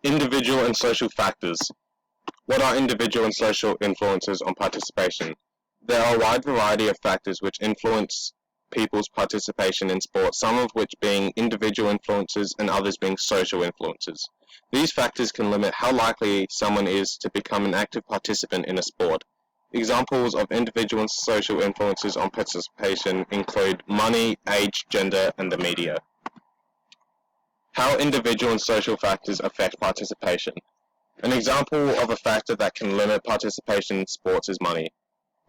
Individual and social factors. What are individual and social influences on participation? There are a wide variety of factors which influence people's participation in sport, some of which being individual influences and others being social influences. These factors can limit how likely someone is to become an active participant in a sport. Examples of individual and social influences on participation include money, age, gender, and the media. How individual and social factors affect participation. An example of a factor that can limit participation in sports is money.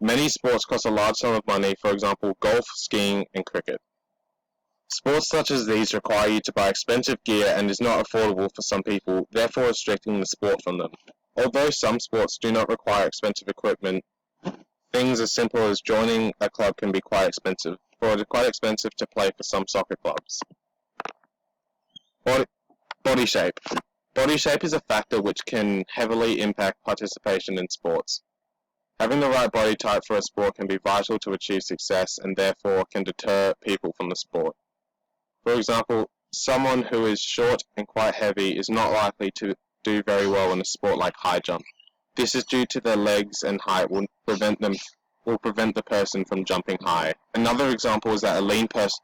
Many sports cost a large sum of money, for example, golf, skiing, and cricket. Sports such as these require you to buy expensive gear and is not affordable for some people, therefore restricting the sport from them. Although some sports do not require expensive equipment, things as simple as joining a club can be quite expensive, for it is quite expensive to play for some soccer clubs. Body shape. Body shape is a factor which can heavily impact participation in sports. Having the right body type for a sport can be vital to achieve success and therefore can deter people from the sport. For example, someone who is short and quite heavy is not likely to do very well in a sport like high jump. This is due to their legs and height will prevent the person from jumping high. Another example is that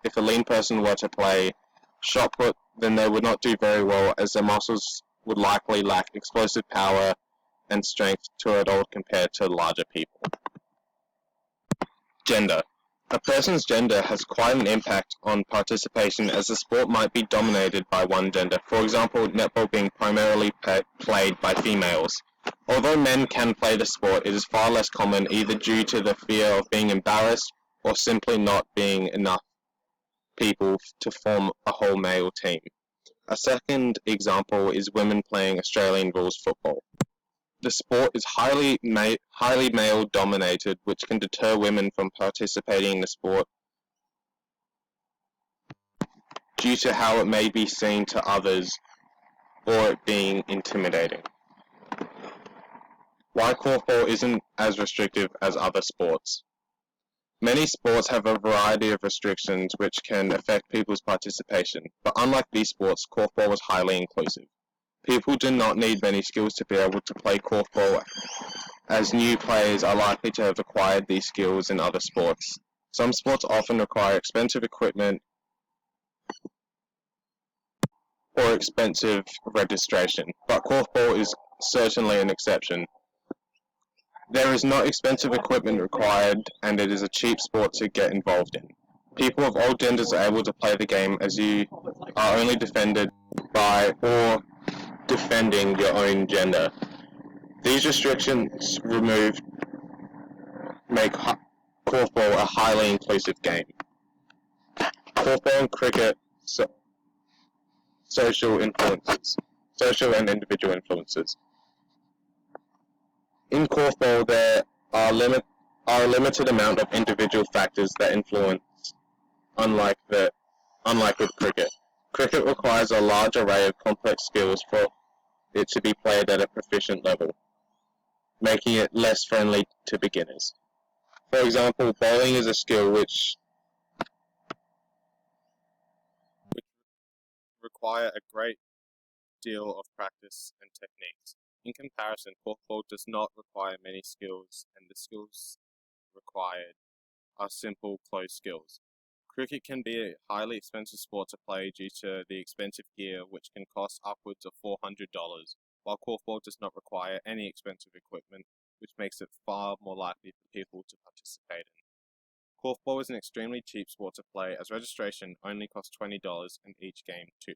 if a lean person were to play shot put, then they would not do very well as their muscles would likely lack explosive power and strength to adult compared to larger people. Gender. A person's gender has quite an impact on participation as the sport might be dominated by one gender, for example netball being primarily played by females. Although men can play the sport, it is far less common either due to the fear of being embarrassed or simply not being enough people to form a whole male team. A second example is women playing Australian rules football. The sport is highly male dominated, which can deter women from participating in the sport due to how it may be seen to others or it being intimidating. Why korfball isn't as restrictive as other sports. Many sports have a variety of restrictions which can affect people's participation, but unlike these sports, korfball is highly inclusive. People do not need many skills to be able to play korfball, as new players are likely to have acquired these skills in other sports. Some sports often require expensive equipment or expensive registration, but korfball is certainly an exception. There is no expensive equipment required, and it is a cheap sport to get involved in. People of all genders are able to play the game as you are only defended by or defending your own gender. These restrictions removed make korfball a highly inclusive game. Korfball and cricket social and individual influences. In korfball, there are a limited amount of individual factors that influence, unlike with cricket. Cricket requires a large array of complex skills for it to be played at a proficient level, making it less friendly to beginners. For example, bowling is a skill which require a great deal of practice and techniques. In comparison, korfball does not require many skills, and the skills required are simple, close skills. Cricket can be a highly expensive sport to play due to the expensive gear, which can cost upwards of $400, while korfball does not require any expensive equipment, which makes it far more likely for people to participate in. Korfball is an extremely cheap sport to play as registration only costs $20 and each game $2.